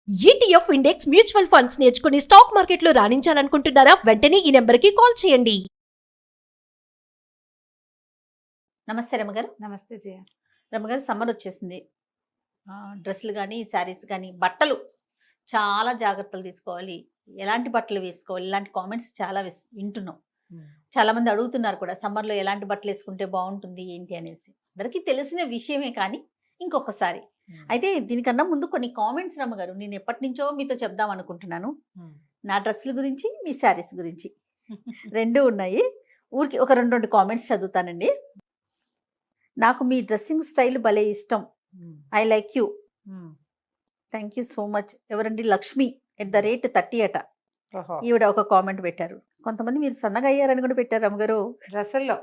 ETF index mutual funds నేర్చుకుని stock మార్కెట్లో రాణించాలనుకుంటున్నారా? వెంటనే ఈ నెంబర్కి కాల్ చేయండి. నమస్తే రమగారు. నమస్తే జయ. రమగారు, సమ్మర్ వచ్చేసింది. డ్రెస్సులు కానీ శారీస్ కానీ బట్టలు చాలా జాగ్రత్తలు తీసుకోవాలి. ఎలాంటి బట్టలు వేసుకోవాలి, ఇలాంటి కామెంట్స్ చాలా వింటున్నాం. చాలా మంది అడుగుతున్నారు కూడా, సమ్మర్లో ఎలాంటి బట్టలు వేసుకుంటే బాగుంటుంది ఏంటి అనేసి. అందరికీ తెలిసిన విషయమే, కానీ ఇంకొకసారి అయితే దీనికన్నా ముందు కొన్ని కామెంట్స్ రమ్మగారు నేను ఎప్పటి నుంచో మీతో చెప్దాం అనుకుంటున్నాను. నా డ్రెస్సుల గురించి, మీ శారీస్ గురించి రెండు ఉన్నాయి. ఊరికి ఒక రెండు కామెంట్స్ చదువుతానండి. నాకు మీ డ్రెస్సింగ్ స్టైల్ భలే ఇష్టం. I like you. Thank you so much. ఎవరండి? లక్ష్మి @30 అట. ఈవిడ ఒక కామెంట్ పెట్టారు. కొంతమంది మీరు సన్నగా అయ్యారని కూడా పెట్టారు రమ్మగారు. డ్రెస్సుల్లో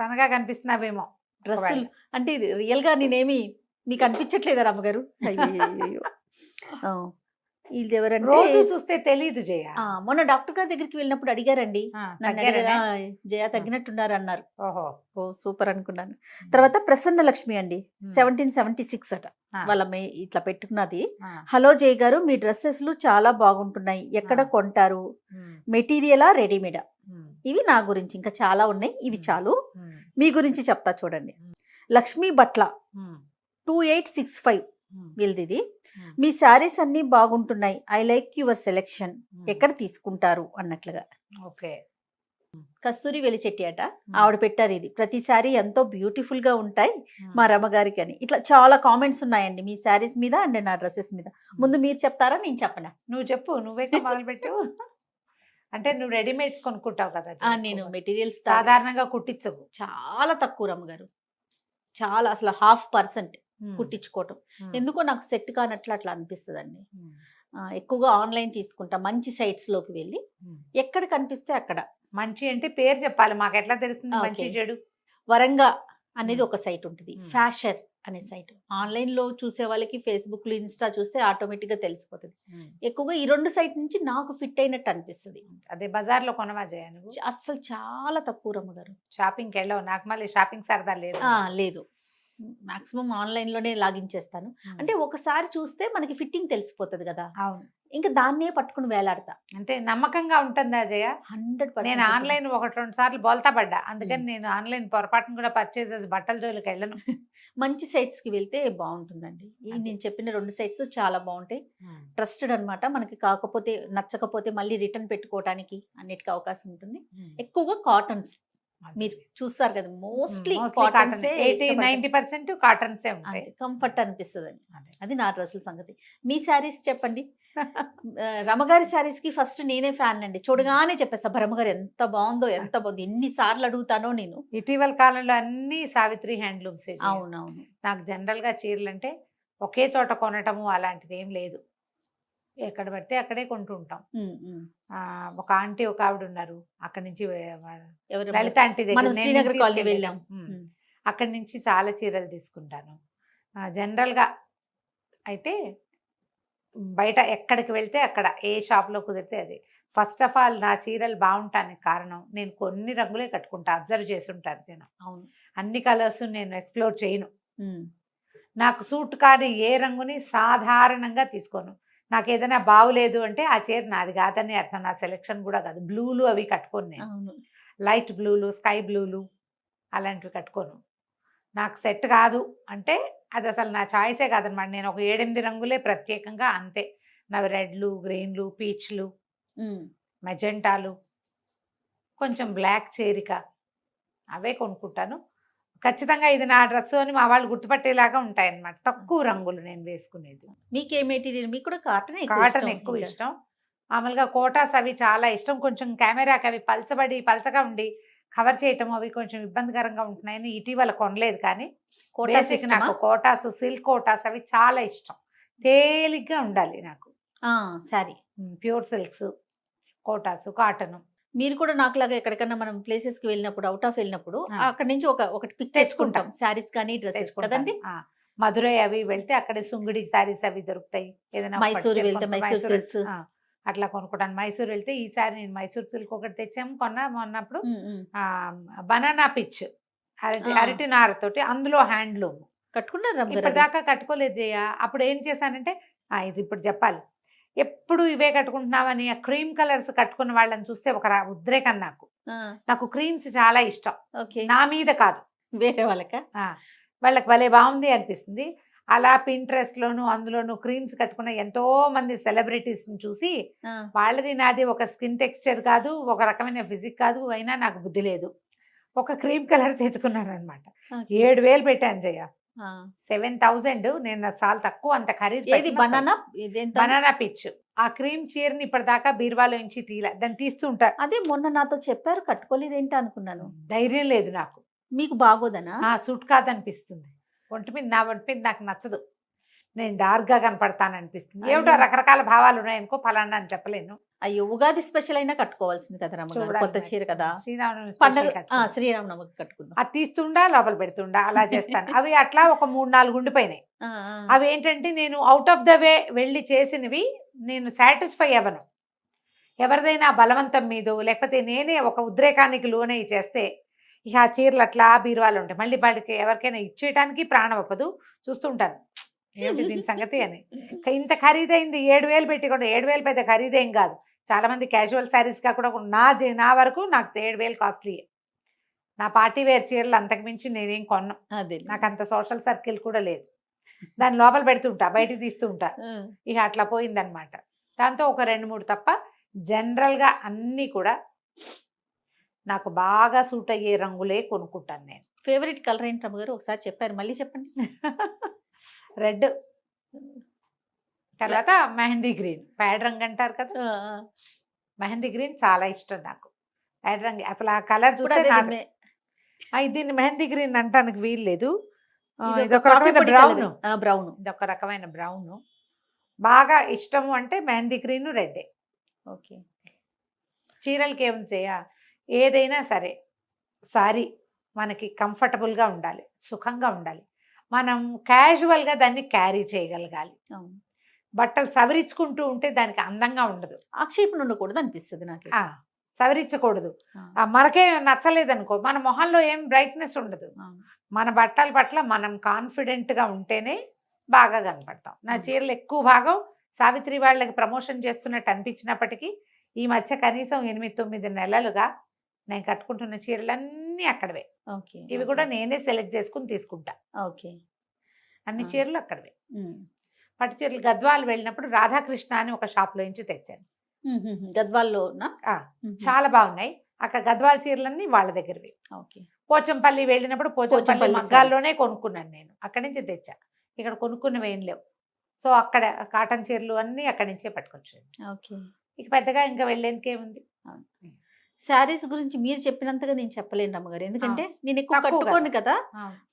సన్నగా కనిపిస్తున్నావేమో. డ్రెస్సులు అంటే రియల్గా నేనేమి మీకు అనిపించట్లేదా రమ్మగారు? అయ్యో, ఇది ఎవరంటే రోజు చూస్తే తెలీదు జయ. మొన్న డాక్టర్ గారి దగ్గరికి వెళ్ళినప్పుడు అడిగారండి, తగ్గారనే? జయ తగ్గినట్టున్నారు అన్నారు. ఓహో, ఓ సూపర్ అనుకున్నాను. తర్వాత ప్రసన్న లక్ష్మి అండి, 1776 అట. వాళ్ళ ఇట్లా పెట్టుకున్నది. హలో జయ గారు, మీ డ్రెస్సెస్లు చాలా బాగుంటున్నాయి. ఎక్కడ కొంటారు? మెటీరియలా, రెడీమేడా? ఇవి నా గురించి. ఇంకా చాలా ఉన్నాయి, ఇవి చాలు. మీ గురించి చెప్తా చూడండి. లక్ష్మీ బట్ల 2865 వీళ్ళది. మీ శారీస్ అన్ని బాగుంటున్నాయి. I like your selection. ఎక్కడ తీసుకుంటారు అన్నట్లుగా. ఓకే. కస్తూరి వెలిచెట్టి అట, ఆవిడ పెట్టారు ఇది. ప్రతి శారీ ఎంతో బ్యూటిఫుల్ గా ఉంటాయి మా రమ్మగారికి అని. ఇట్లా చాలా కామెంట్స్ ఉన్నాయండి మీ శారీస్ మీద అండ్ నా డ్రెస్సెస్ మీద. ముందు మీరు చెప్తారా, నేను చెప్పనా? నువ్వు చెప్పు, నువ్వే మొదలు పెట్టు. అంటే నువ్వు రెడీమేడ్స్ కొనుక్కుంటావు కదా. నేను మెటీరియల్స్ సాధారణంగా కుట్టించవు. చాలా తక్కువ రమ్మగారు, చాలా అసలు 0.5% కుట్టించుకోవటం. ఎందుకో నాకు సెట్ కానట్లు అట్లా అనిపిస్తుందండి. ఎక్కువగా ఆన్లైన్ తీసుకుంటా, మంచి సైట్స్ లోకి వెళ్ళి ఎక్కడ కనిపిస్తే అక్కడ. మంచి అంటే పేరు చెప్పాలి, మాకు ఎట్లా తెలుస్తుంది మంచి చెడు? వరంగా అనేది ఒక సైట్ ఉంటుంది, ఫ్యాషన్ అనే సైట్. ఆన్లైన్ లో చూసే వాళ్ళకి ఫేస్బుక్ లో, ఇన్స్టా చూస్తే ఆటోమేటిక్ గా తెలిసిపోతుంది. ఎక్కువగా ఈ రెండు సైట్ నుంచి నాకు ఫిట్ అయినట్టు అనిపిస్తుంది. అదే బజార్ లో కొనవా జయ నువ్వు? అస్సలు చాలా తక్కువ రమ్మగారు. షాపింగ్కి వెళ్ళవు? నాకు మళ్ళీ షాపింగ్ సరదా లేదు. లేదు, మాక్సిమం ఆన్లైన్ లోనే లాగిన్ చేస్తాను. అంటే ఒకసారి చూస్తే మనకి ఫిట్టింగ్ తెలిసిపోతుంది కదా. అవును, ఇంకా దాన్నే పట్టుకుని వేలాడతా. అంటే నమ్మకంగా ఉంటుందా జయ? 100%. నేను ఆన్లైన్ 1-2 సార్లు బోల్తా పడ్డా, అందుకని నేను ఆన్లైన్ పొరపాటును కూడా పర్చేస్ చేసి బట్టల జోలికి వెళ్ళను. మంచి సైట్స్ కి వెళ్తే బాగుంటుందండి. నేను చెప్పిన 2 సైట్స్ చాలా బాగుంటాయి, ట్రస్టెడ్ అన్నమాట. మనకి కాకపోతే నచ్చకపోతే మళ్ళీ రిటర్న్ పెట్టుకోవడానికి అన్నిటికీ అవకాశం ఉంటుంది. ఎక్కువగా కాటన్స్ మీరు చూస్తారు కదా, మోస్ట్లీ 80-90% కాటన్సే ఉంటాయి. కంఫర్ట్ అనిపిస్తుంది. అది నా డ్రెస్సుల సంగతి. మీ శారీస్ చెప్పండి. రమగారి శారీస్ కి ఫస్ట్ నేనే ఫ్యాన్ అండి. చూడగానే చెప్పేస్తా, రమగారు ఎంత బాగుందో, ఎంత బాగుంది. ఎన్నిసార్లు అడుగుతానో నేను. ఇటీవల కాలంలో అన్ని సావిత్రి హ్యాండ్లూమ్స్. అవునవును. నాకు జనరల్ గా చీరలు అంటే ఒకే చోట కొనటము అలాంటిది ఏం లేదు, ఎక్కడ పడితే అక్కడే కొంటూ ఉంటాం. ఒక ఆంటీ, ఒక ఆవిడ ఉన్నారు అక్కడి నుంచి, లలిత ఆంటీ దగ్గర శ్రీనగర్ కాలనీ వెళ్ళాం. అక్కడి నుంచి చాలా చీరలు తీసుకుంటాను. జనరల్ గా అయితే బయట ఎక్కడికి వెళ్తే అక్కడ, ఏ షాప్ లో కుదిరితే అది. ఫస్ట్ ఆఫ్ ఆల్ నా చీరలు బాగుంటానికి కారణం, నేను కొన్ని రంగులే కట్టుకుంటా. అబ్జర్వ్ చేస్తుంటారు జనం. అవును, అన్ని కలర్స్ నేను ఎక్స్ప్లోర్ చేయను. నాకు సూట్ కాని ఏ రంగుని సాధారణంగా తీసుకోను. నాకు ఏదైనా బాగులేదు అంటే ఆ చీర నాది కాదని అర్థం, నా సెలెక్షన్ కూడా కాదు. బ్లూలు అవి కట్టుకోను నేను, లైట్ బ్లూలు, స్కై బ్లూలు అలాంటివి కట్టుకోను. నాకు సెట్ కాదు అంటే అది అసలు నా చాయిసే కాదనమాట. నేను ఒక 7-8 రంగులే ప్రత్యేకంగా, అంతే. నవి రెడ్లు, గ్రీన్లు, పీచ్లు, మెజెంటాలు, కొంచెం బ్లాక్ చేరిక, అవే కొనుక్కుంటాను. ఖచ్చితంగా ఇది నా డ్రెస్ అని మా వాళ్ళు గుర్తుపట్టేలాగా ఉంటాయన్నమాట. తక్కువ రంగులు నేను వేసుకునేది. మీకు ఏ మెటీరియల్? మీకు కూడా కాటన్ ఎక్కువ ఇష్టం. మామూలుగా కోటాస్ అవి చాలా ఇష్టం. కొంచెం కెమెరాకి అవి పల్చగా ఉండి కవర్ చేయటం అవి కొంచెం ఇబ్బందికరంగా ఉంటున్నాయని ఇటీవల కొనలేదు. కానీ బేసిక్ నాకు కోటాస్, సిల్క్ కోటాస్ అవి చాలా ఇష్టం. తేలిగ్గా ఉండాలి నాకు sorry. Pure silks, Kotas, cotton. మీరు కూడా నాకులాగా ఎక్కడికన్నా మనం ప్లేసెస్ కి వెళ్ళినప్పుడు, అవుట్ ఆఫ్ వెళ్ళినప్పుడు అక్కడ నుంచి ఒకటి పిక్ తెచ్చుకుంటాం, శారీస్ కానీ డ్రెస్సెస్ కదండి. మధురై అవి వెళ్తే అక్కడ సుంగుడి శారీస్ అవి దొరుకుతాయి. ఏదైనా మైసూరు వెళ్తే మైసూర్ సిల్క్స్ అట్లా కొనుక్కుంటాను. మైసూర్ వెళ్తే ఈసారి నేను మైసూర్ సిల్క్ ఒకటి తెచ్చాము మొన్నప్పుడు. బనానా పిచ్, అరటి నారతోటి, అందులో హ్యాండ్లూమ్ కట్టుకున్నారు. ఇప్పటిదాకా కట్టుకోలేదు జయ. అప్పుడు ఏం చేశానంటే ఇది ఇప్పుడు చెప్పాలి. ఎప్పుడు ఇవే కట్టుకుంటున్నామని ఆ క్రీమ్ కలర్స్ కట్టుకున్న వాళ్ళని చూస్తే ఒక ఉద్రేకం నాకు. నాకు క్రీమ్స్ చాలా ఇష్టం. ఓకే. నా మీద కాదు, వేరే వాళ్ళక వాళ్ళకి భలే బాగుంది అనిపిస్తుంది. అలా పింట్రెస్ట్లోను అందులోను క్రీమ్స్ కట్టుకున్న ఎంతో మంది సెలబ్రిటీస్ని చూసి వాళ్ళది నాది ఒక స్కిన్ టెక్స్చర్ కాదు, ఒక రకమైన ఫిజిక్ కాదు, అయినా నాకు బుద్ధి లేదు. ఒక క్రీమ్ కలర్ తెచ్చుకున్నాను అనమాట. 7,000 పెట్టాను జయ. 7,000 నేను చాలా తక్కువ, అంత ఖరీదు. Banana pitch. ఆ క్రీమ్ చీరని ఇప్పటిదాకా బీరువాలో నుంచి తీలా, దాన్ని తీస్తూ ఉంటా. అదే మొన్న నాతో చెప్పారు, కట్టుకోలేదేంటి అనుకున్నాను. ధైర్యం లేదు నాకు. మీకు బాగోదనా? సూట్ కాదనిపిస్తుంది. నా ఒంటి మీద నాకు నచ్చదు. నేను డార్క్గా కనపడతాను అనిపిస్తుంది. ఏమిటో రకరకాల భావాలు ఉన్నాయనుకో, ఫలానా అని చెప్పలేను. అయ్యో, ఉగాది స్పెషల్ అయినా కట్టుకోవాల్సింది కదా రమ్మగారు, కొత్త చీర కదా. శ్రీరామనవమికి కట్టుకుందాం. అది తీస్తుండా లోపల పెడుతుండా అలా చేస్తాను. అవి అట్లా ఒక 3-4 ఉండిపోయినాయి. అవి ఏంటంటే నేను అవుట్ ఆఫ్ ద వే వెళ్ళి చేసినవి నేను సాటిస్ఫై అవ్వను. ఎవరిదైనా బలవంతం మీదో లేకపోతే నేనే ఒక ఉద్రేకానికి లోనై చేస్తే ఇక ఆ చీరలు అట్లా బీరువాలు ఉంటాయి. మళ్ళీ వాడికి ఎవరికైనా ఇచ్చేయడానికి ప్రాణం ఒప్పదు. చూస్తుంటాను ఏమిటి దీని సంగతి అని. ఇంత ఖరీదైంది 7,000 పెట్టి కూడా, 7,000 పెద్ద ఖరీదేం కాదు. చాలా మంది క్యాజువల్ శారీస్గా కూడా నా వరకు నాకు 7,000 కాస్ట్లీ. నా పార్టీ వేర్ చీరలు అంతకుమించి నేనేం కొన్నాను. అదే నాకు అంత సోషల్ సర్కిల్ కూడా లేదు. దాన్ని లోపల పెడుతుంటా, బయటికి తీస్తూ ఉంటా. ఇక అట్లా పోయిందనమాట. దాంతో ఒక 2-3 తప్ప జనరల్గా అన్నీ కూడా నాకు బాగా సూట్ అయ్యే రంగులే కొనుక్కుంటాను నేను. ఫేవరెట్ కలర్ ఏంటి రమ్మగారు? ఒకసారి చెప్పారు, మళ్ళీ చెప్పండి. రెడ్, తర్వాత మెహందీ గ్రీన్. ప్యాడ్ రంగు అంటారు కదా, మెహందీ గ్రీన్ చాలా ఇష్టం నాకు. ప్యాడ్ రంగు అసలు ఆ కలర్ చూస్తే దీన్ని మెహందీ గ్రీన్ అంటానికి వీలు లేదు. ఇదొక రకమైన బ్రౌన్. ఇదొక రకమైన బ్రౌన్. బాగా ఇష్టము అంటే మెహందీ గ్రీన్, రెడ్డే. ఓకే. చీరలకి ఏముంది చేయ, ఏదైనా సరే సారీ మనకి కంఫర్టబుల్గా ఉండాలి, సుఖంగా ఉండాలి. మనం క్యాజువల్గా దాన్ని క్యారీ చేయగలగాలి. బట్టలు సవరించుకుంటూ ఉంటే దానికి అందంగా ఉండదు, ఆక్షేపణ ఉండకూడదు అనిపిస్తుంది నాకు. సవరించకూడదు. మనకే నచ్చలేదు అనుకో, మన మొహంలో ఏం బ్రైట్నెస్ ఉండదు. మన బట్టల పట్ల మనం కాన్ఫిడెంట్గా ఉంటేనే బాగా కనపడతాం. నా చీరలు ఎక్కువ భాగం సావిత్రి వాళ్ళకి ప్రమోషన్ చేస్తున్నట్టు అనిపించినప్పటికీ ఈ మధ్య కనీసం 8-9 నెలలుగా నేను కట్టుకుంటున్న చీరలన్నీ అక్కడవే. ఓకే. ఇవి కూడా నేనే సెలెక్ట్ చేసుకుని తీసుకుంటా. ఓకే. అన్ని చీరలు అక్కడవే. పట్టు చీరలు గద్వాల్ వెళ్ళినప్పుడు రాధాకృష్ణ అని ఒక షాప్లో నుంచి తెచ్చాను. గద్వాల్లో చాలా బాగున్నాయి. అక్కడ గద్వాల్ చీరలన్నీ వాళ్ళ దగ్గరవి. ఓకే. పోచంపల్లి వెళ్ళినప్పుడు పోచంపల్లి మగ్గాల్లోనే కొనుక్కున్నాను నేను, అక్కడి నుంచి తెచ్చా. ఇక్కడ కొనుక్కున్నవి ఏం లేవు. సో అక్కడ కాటన్ చీరలు అన్నీ అక్కడి నుంచే పట్టుకొచ్చాను. ఓకే. ఇక పెద్దగా ఇంకా వెళ్ళేందుకేముంది. శారీస్ గురించి మీరు చెప్పినంతగా నేను చెప్పలేను రమ్మగారు, ఎందుకంటే నేను ఎక్కువ కట్టుకోను కదా.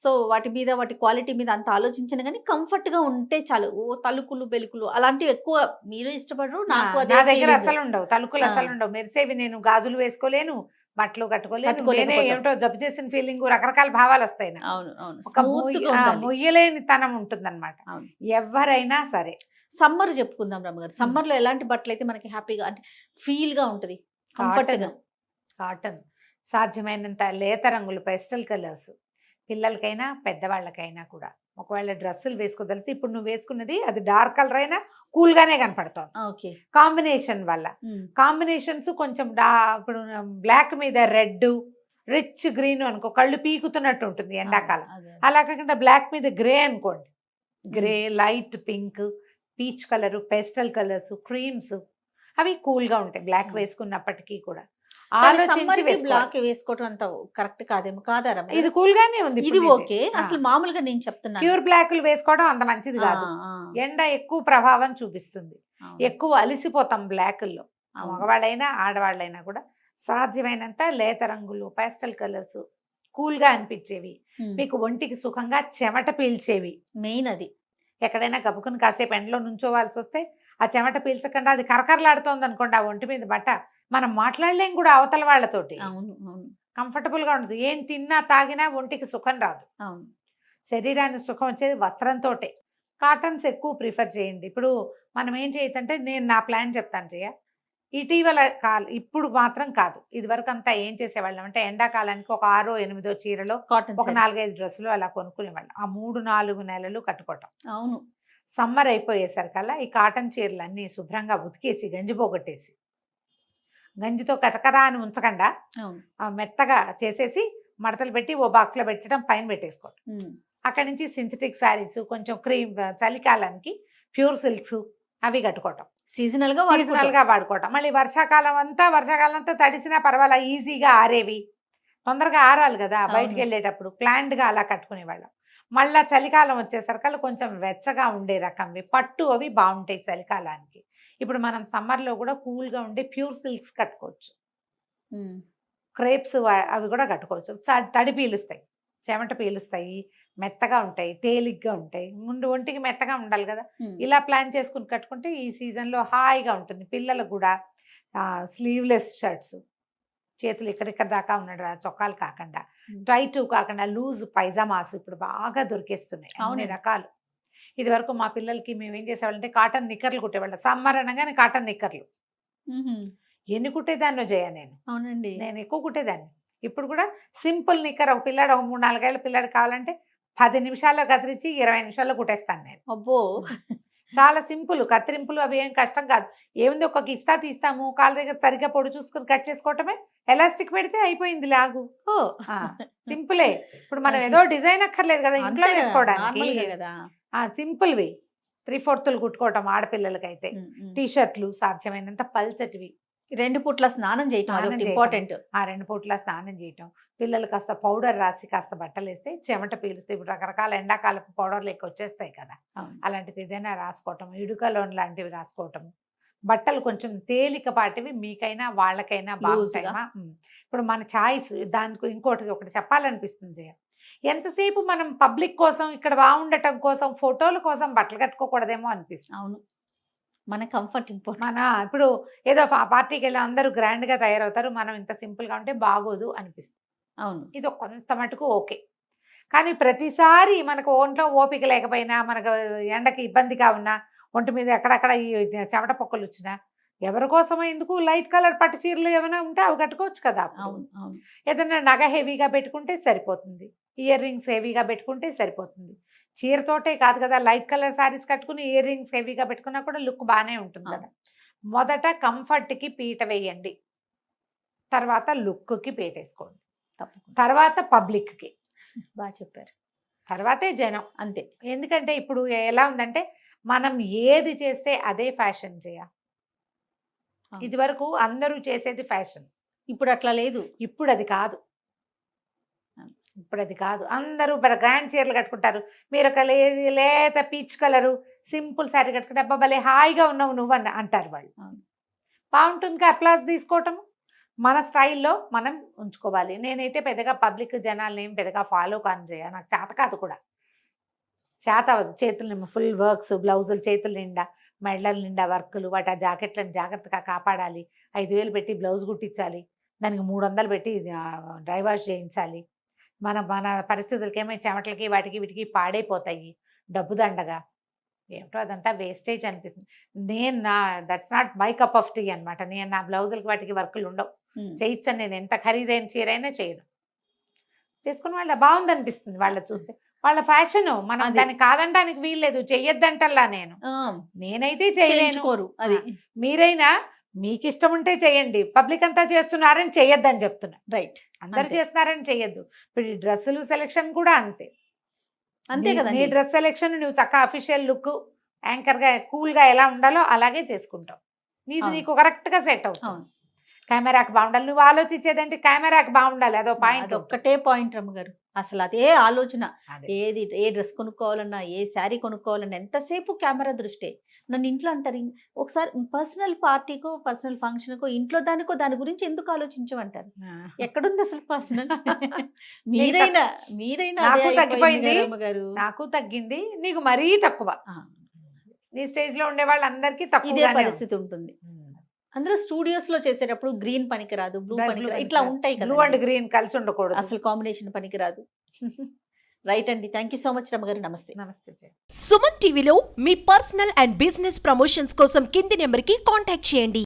సో వాటి మీద, వాటి క్వాలిటీ మీద అంత ఆలోచించను, కానీ కంఫర్ట్ గా ఉంటే చాలు. తలుకులు బెలుకులు అలాంటివి ఎక్కువ మీరు ఇష్టపడరు, నాకు నా దగ్గర అసలు ఉండవు. తలుకులు అసలు ఉండవు, మెరిసేవి. నేను గాజులు వేసుకోలేను, బట్టలు కట్టుకోలేను. ఏమిటో జబ్బు చేసిన ఫీలింగ్, రకరకాల భావాలు వస్తాయి. ఒక మొయ్యలేని తనం ఉంటుందన్నమాట ఎవరైనా సరే. సమ్మర్ చెప్పుకుందాం రమ్మగారు. సమ్మర్ లో ఎలాంటి బట్టలు అయితే మనకి హ్యాపీగా అంటే ఫీల్ గా ఉంటది, కంఫర్ట్ గా? కాటన్, సాధ్యమైనంత లేత రంగులు, పెస్టల్ కలర్స్. పిల్లలకైనా పెద్దవాళ్ళకైనా కూడా ఒకవేళ డ్రెస్సులు వేసుకోగలిగితే, ఇప్పుడు నువ్వు వేసుకున్నది అది డార్క్ కలర్ అయినా కూల్గానే కనపడుతుంది. ఓకే. కాంబినేషన్ వల్ల. కాంబినేషన్స్ కొంచెం ఇప్పుడు బ్లాక్ మీద రెడ్, రిచ్ గ్రీన్ అనుకో, కళ్ళు పీకుతున్నట్టు ఉంటుంది ఎండాకాలం. అలా కాకుండా బ్లాక్ మీద గ్రే అనుకోండి, grey, light pink, peach colour, pastel colours, creams, అవి కూల్గా ఉంటాయి బ్లాక్ వేసుకున్నప్పటికీ కూడా. బ్లాక్ వేసుకోవడం అంత కరెక్ట్ కాదేమో కాదా? ఇది కూల్ గానే ఉంది, ఇది ఓకే. అసలు మామూలుగా నేను చెప్తున్నా, ప్యూర్ బ్లాక్లు వేసుకోవడం అంత మంచిది కాదు. ఎండ ఎక్కువ ప్రభావం చూపిస్తుంది, ఎక్కువ అలిసిపోతాం బ్లాక్ల్లో. మగవాళ్ళైనా ఆడవాళ్ళైనా కూడా సాధ్యమైనంత లేత రంగులు, పేస్టల్ కలర్స్, కూల్ గా అనిపించేవి, మీకు ఒంటికి సుఖంగా చెమట పీల్చేవి. మెయిన్ అది. ఎక్కడైనా గబుకుని కాసేపు ఎండలో నుంచోవాల్సి వస్తే ఆ చెమట పీల్చకుండా అది కరకరలాడుతోంది అనుకోండి ఆ ఒంటి మీద బట్ట, మనం మాట్లాడలేం కూడా అవతల వాళ్ళతోటి. కంఫర్టబుల్ గా ఉండదు. ఏం తిన్నా తాగినా ఒంటికి సుఖం రాదు. శరీరానికి సుఖం వచ్చేది వస్త్రంతో. కాటన్స్ ఎక్కువ ప్రిఫర్ చేయండి. ఇప్పుడు మనం ఏం చేయొచ్చు అంటే, నేను నా ప్లాన్ చెప్తాను చెయ్య. ఇటీవల ఇప్పుడు మాత్రం కాదు, ఇది వరకు అంతా ఏం చేసేవాళ్ళం అంటే, ఎండాకాలానికి ఒక 6-8 చీరలో కాటన్ ఒక 4-5 డ్రెస్సులు అలా కొనుక్కునేవాళ్ళం. ఆ 3-4 నెలలు కట్టుకోవటం. అవును. సమ్మర్ అయిపోయేసరికల్లా ఈ కాటన్ చీరలు అన్నీ శుభ్రంగా ఉతికేసి గంజి పోగొట్టేసి, గంజితో కటకరా అని ఉంచకుండా అవును. మెత్తగా చేసేసి మడతలు పెట్టి ఓ బాక్స్లో పెట్టడం, పైన పెట్టేసుకోవడం. అక్కడి నుంచి సింథటిక్ శారీస్, కొంచెం క్రీమ్, చలికాలానికి ప్యూర్ సిల్క్స్ అవి కట్టుకోవటం, సీజనల్ గా వాడుకోవటం. మళ్ళీ వర్షాకాలం అంతా తడిసినా పర్వాలా, ఈజీగా ఆరేవి, తొందరగా ఆరాలి కదా బయటికి వెళ్ళేటప్పుడు, ప్లాన్డ్గా అలా కట్టుకునేవాళ్ళం. మళ్ళీ చలికాలం వచ్చేసరికి కొంచెం వెచ్చగా ఉండే రకంవి పట్టు అవి బాగుంటాయి చలికాలానికి. ఇప్పుడు మనం సమ్మర్లో కూడా కూల్గా ఉండే ప్యూర్ సిల్క్స్ కట్టుకోవచ్చు, క్రేప్స్ అవి కూడా కట్టుకోవచ్చు. తడి పీలుస్తాయి, చెమట పీలుస్తాయి, మెత్తగా ఉంటాయి, తేలిగ్గా ఉంటాయి. ముందు ఒంటికి మెత్తగా ఉండాలి కదా, ఇలా ప్లాన్ చేసుకుని కట్టుకుంటే ఈ సీజన్లో హాయిగా ఉంటుంది. పిల్లలకు కూడా స్లీవ్లెస్ షర్ట్స్, చేతులు ఇక్కడిక్కడ దాకా ఉన్న చొక్కాలు కాకుండా, టైట్ కాకుండా లూజ్ పైజామాస్ ఇప్పుడు బాగా దొరికేస్తున్నాయి అన్ని రకాలు. ఇది వరకు మా పిల్లలకి మేము ఏం చేసేవాళ్ళంటే కాటన్ నిక్కర్లు కుట్టేవాళ్ళం. సమ్మర్ అనగానే కాటన్ నిక్కర్లు ఎన్ని కుట్టేదాన్నో నేను. అవునండి, నేను ఎక్కువ కుట్టేదాన్ని. ఇప్పుడు కూడా సింపుల్ నిక్కర్, ఒక పిల్లాడు, ఒక 3-4 ఏళ్ళ పిల్లాడు కావాలంటే 10 నిమిషాల్లో కత్తిరించి 20 నిమిషాల్లో కుట్టేస్తాను నేను. అబ్బో, చాలా సింపుల్, కత్తిరింపులు అవి ఏం కష్టం కాదు. ఏముంది, ఒక కిస్తా తీస్తాము, కాళ్ళ దగ్గర సరిగ్గా పొడి చూసుకుని కట్ చేసుకోవటమే, ఎలాస్టిక్ పెడితే అయిపోయింది లాగు. సింపులే. ఇప్పుడు మనం ఏదో డిజైన్ అక్కర్లేదు కదా ఇంట్లో వేసుకోవడానికి, సింపుల్వి 3/4 కుట్టుకోవటం. ఆడపిల్లలకైతే టీషర్ట్లు సాధ్యమైనంత పల్చటివి, 2 పూట్ల స్నానం చేయటం ఇంపార్టెంట్. 2 పూట్ల స్నానం చేయటం, పిల్లలు కాస్త పౌడర్ రాసి కాస్త బట్టలు వేస్తే చెమట పీలుస్తాయి. ఇప్పుడు రకరకాల ఎండాకాలపు పౌడర్లు ఎక్కువ వచ్చేస్తాయి కదా, అలాంటిది ఏదైనా రాసుకోవటం, ఇడుకలోన్ లాంటివి రాసుకోవటం. బట్టలు కొంచెం తేలికపాటివి, మీకైనా వాళ్ళకైనా బాగుంటాయమ్మా. ఇప్పుడు మన ఛాయిస్. దానికి ఇంకోటి ఒకటి చెప్పాలనిపిస్తుంది, ఎంతసేపు మనం పబ్లిక్ కోసం, ఇక్కడ బాగుండటం కోసం, ఫోటోల కోసం బట్టలు కట్టుకోకూడదేమో అనిపిస్తుంది. అవును, మన కంఫర్ట్ ఇంపార్టెంట్. ఇప్పుడు ఏదో పార్టీకి వెళ్ళి అందరూ గ్రాండ్గా తయారవుతారు, మనం ఇంత సింపుల్గా ఉంటే బాగోదు అనిపిస్తుంది. అవును, ఇది కొంత మటుకు ఓకే. కానీ ప్రతిసారి మనకు ఒంట్లో ఓపిక లేకపోయినా, మనకు ఎండకి ఇబ్బందిగా ఉన్నా, ఒంటి మీద ఎక్కడక్కడ ఈ చెమట పొక్కలు వచ్చినా, ఎవరి కోసమో ఎందుకు, లైట్ కలర్ పట్టు చీరలు ఏమైనా ఉంటే అవి కట్టుకోవచ్చు కదా. అవును అవును. ఏదైనా నగ హెవీగా పెట్టుకుంటే సరిపోతుంది, ఇయర్ రింగ్స్ హెవీగా పెట్టుకుంటే సరిపోతుంది. చీరతోటే కాదు కదా, లైట్ కలర్ శారీస్ కట్టుకుని ఇయర్ రింగ్స్ హెవీగా పెట్టుకున్నా కూడా లుక్ బాగానే ఉంటుంది కదా. మొదట కంఫర్ట్కి పీట వేయండి, తర్వాత లుక్కి పీట వేసుకోండి, తర్వాత పబ్లిక్కి. బాగా చెప్పారు. తర్వాతే జనం. అంతే. ఎందుకంటే ఇప్పుడు ఎలా ఉందంటే, మనం ఏది చేస్తే అదే ఫ్యాషన్ చేయాలి. ఇది వరకు అందరూ చేసేది ఫ్యాషన్, ఇప్పుడు అట్లా లేదు. ఇప్పుడు అది కాదు. అందరూ గ్రాండ్ చీరలు కట్టుకుంటారు. మీరు ఒక లేత పీచ్ కలరు సింపుల్ శారీ కట్టుకుంటే అబ్బా భలే హాయిగా ఉన్నావు నువ్వు అని అంటారు వాళ్ళు. బాగుంటుంది, అప్లాస్ తీసుకోవటం. మన స్టైల్లో మనం ఉంచుకోవాలి. నేనైతే పెద్దగా పబ్లిక్ జనాల్ని ఏం పెద్దగా ఫాలో చేయాలి, నాకు చేత కాదు కూడా. చేత అవ్వదు. చేతులు ఫుల్ వర్క్స్, బ్లౌజులు చేతుల నిండా, మెడల నిండా వర్కులు, వాటి ఆ జాకెట్లను జాగ్రత్తగా కాపాడాలి. 5,000 పెట్టి బ్లౌజ్ కుట్టించాలి, దానికి 300 పెట్టి డ్రై వాష్ చేయించాలి. మన పరిస్థితులకి ఏమో చెమటలకి వాటికి వీటికి పాడైపోతాయి, డబ్బు దండగా. ఏమిటో అదంతా వేస్టేజ్ అనిపిస్తుంది. That's not my cup of tea అనమాట. నేను నా బ్లౌజులకి వాటికి వర్కులు ఉండవు, చేయించాను. నేను ఎంత ఖరీదైన చీరైనా చేయను. చేసుకుని వాళ్ళ బాగుంది అనిపిస్తుంది, వాళ్ళ చూస్తే వాళ్ళ ఫ్యాషన్. మనం దాన్ని కాదంటానికి వీల్లేదు, చెయ్యొద్దంటల్లా నేనైతే చేయలేను. అది మీరైనా మీకు ఇష్టం ఉంటే చెయ్యండి, పబ్లిక్ అంతా చేస్తున్నారని చెయ్యొద్దని చెప్తున్నా. రైట్, అందరు చేస్తున్నారని చెయ్యొద్దు. ఇప్పుడు ఈ డ్రెస్సులు సెలెక్షన్ కూడా అంతే కదా. నీ డ్రెస్ సెలెక్షన్ నువ్వు చక్కగా అఫీషియల్ లుక్, యాంకర్గా కూల్గా ఎలా ఉండాలో అలాగే చేసుకుంటావు. నీకు కరెక్ట్గా సెట్ అవుతుంది. కెమెరాకి బాగుండాలి, నువ్వు ఆలోచించేదంటే కెమెరాకి బాగుండాలి, అదో పాయింట్. అదొక్కటే పాయింట్ రమ్మగారు. అసలు అదే ఆలోచన. ఏ డ్రెస్ కొనుక్కోవాలన్నా, ఏ శారీ కొనుక్కోవాలన్నా ఎంతసేపు కెమెరా దృష్టి. నన్ను ఇంట్లో అంటారు, ఒకసారి పర్సనల్ పార్టీకో, పర్సనల్ ఫంక్షన్కో, ఇంట్లో దాని గురించి ఎందుకు ఆలోచించమంటారు. ఎక్కడుంది అసలు పర్సనల్? మీరైనా తగ్గిపోయింది, నాకు తగ్గింది, నీకు మరీ తక్కువ. నీ స్టేజ్ లో ఉండే వాళ్ళందరికీ ఇదే పరిస్థితి ఉంటుంది. అందులో స్టూడియోస్ లో చేసేటప్పుడు గ్రీన్ పనికిరాదు, బ్లూ పనికిరాదు, ఇట్లా ఉంటాయి కదా. బ్లూ అండ్ గ్రీన్ కలిసి ఉండకూడదు, అసలు కాంబినేషన్ పనికిరాదు. రైట్ అండి, థ్యాంక్ యూ సో మచ్ రమ్మగారు. నమస్తే. నమస్తే. సుమన్ టీవీలో మీ పర్సనల్ అండ్ బిజినెస్ ప్రమోషన్స్ కోసం కింది నెంబర్కి కాంటాక్ట్ చేయండి.